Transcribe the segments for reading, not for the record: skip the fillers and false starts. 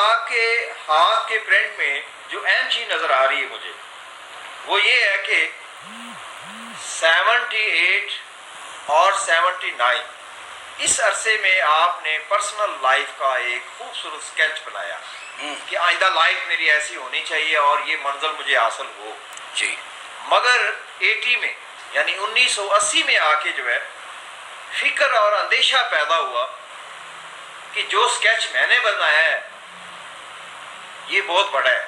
آپ کے ہاتھ کے پرنٹ میں جو اہم چیز نظر آ رہی ہے مجھے وہ یہ ہے کہ 78 اور 79 اس عرصے میں آپ نے پرسنل لائف کا ایک خوبصورت اسکیچ بنایا کہ آئندہ لائف میری ایسی ہونی چاہیے اور یہ منزل مجھے حاصل ہو جی. مگر 80 میں یعنی 1980 میں آ کے جو ہے فکر اور اندیشہ پیدا ہوا کہ جو اسکیچ میں نے بنایا ہے یہ بہت بڑا ہے,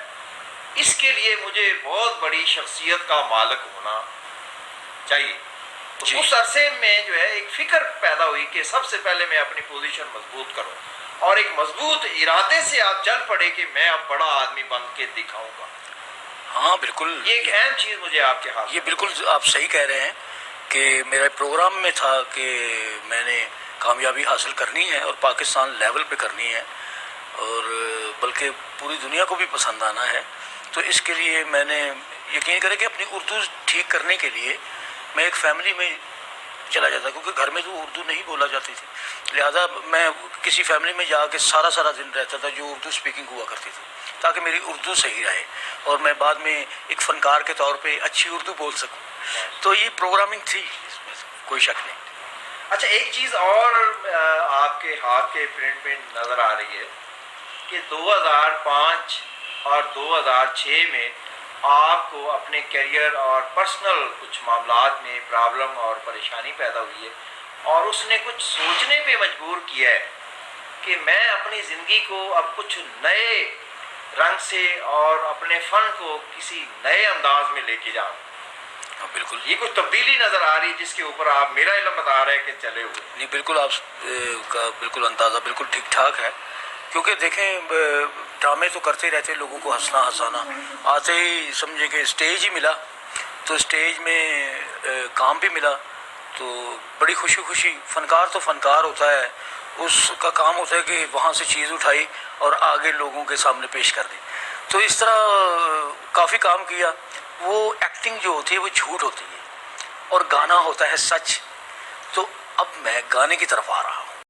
اس کے لیے مجھے بہت بڑی شخصیت کا مالک ہونا چاہیے. جی. اس عرصے میں جو ہے ایک فکر پیدا ہوئی کہ سب سے پہلے میں اپنی پوزیشن مضبوط کروں اور ایک مضبوط ارادے سے آپ چل پڑے کہ میں اب بڑا آدمی بن کے دکھاؤں گا. ہاں بالکل, یہ ایک اہم چیز مجھے آپ کے ہاتھ, یہ بالکل آپ صحیح کہہ رہے ہیں کہ میرے پروگرام میں تھا کہ میں نے کامیابی حاصل کرنی ہے اور پاکستان لیول پہ کرنی ہے اور بلکہ پوری دنیا کو بھی پسند آنا ہے. تو اس کے لیے میں نے یقین کرے کہ اپنی اردو ٹھیک کرنے کے لیے میں ایک فیملی میں چلا جاتا کیونکہ گھر میں تو اردو نہیں بولا جاتی تھی, لہذا میں کسی فیملی میں جا کے سارا دن رہتا تھا جو اردو اسپیکنگ ہوا کرتی تھی تاکہ میری اردو صحیح رہے اور میں بعد میں ایک فنکار کے طور پہ اچھی اردو بول سکوں. تو یہ پروگرامنگ تھی, اس میں کوئی شک نہیں. اچھا ایک چیز اور آپ کے ہاتھ کے پرنٹ میں نظر آ رہی ہے کہ 2005 اور 2006 میں آپ کو اپنے کیریئر اور پرسنل کچھ معاملات میں پرابلم اور پریشانی پیدا ہوئی ہے اور اس نے کچھ سوچنے پہ مجبور کیا ہے کہ میں اپنی زندگی کو اب کچھ نئے رنگ سے اور اپنے فن کو کسی نئے انداز میں لے کے جاؤں. بالکل یہ کچھ تبدیلی نظر آ رہی ہے جس کے اوپر آپ میرا علم بتا رہے ہیں کہ چلے ہوئے. نہیں بالکل, آپ کا بالکل اندازہ بالکل ٹھیک ٹھاک ہے کیونکہ دیکھیں ڈرامے تو کرتے رہتے, لوگوں کو ہنسنا ہنسانا, آتے ہی سمجھیں کہ اسٹیج ہی ملا تو اسٹیج میں کام بھی ملا تو بڑی خوشی فنکار تو فنکار ہوتا ہے, اس کا کام ہوتا ہے کہ وہاں سے چیز اٹھائی اور آگے لوگوں کے سامنے پیش کر دی. تو اس طرح کافی کام کیا. وہ ایکٹنگ جو ہوتی ہے وہ جھوٹ ہوتی ہے اور گانا ہوتا ہے سچ. تو اب میں گانے کی طرف آ رہا ہوں.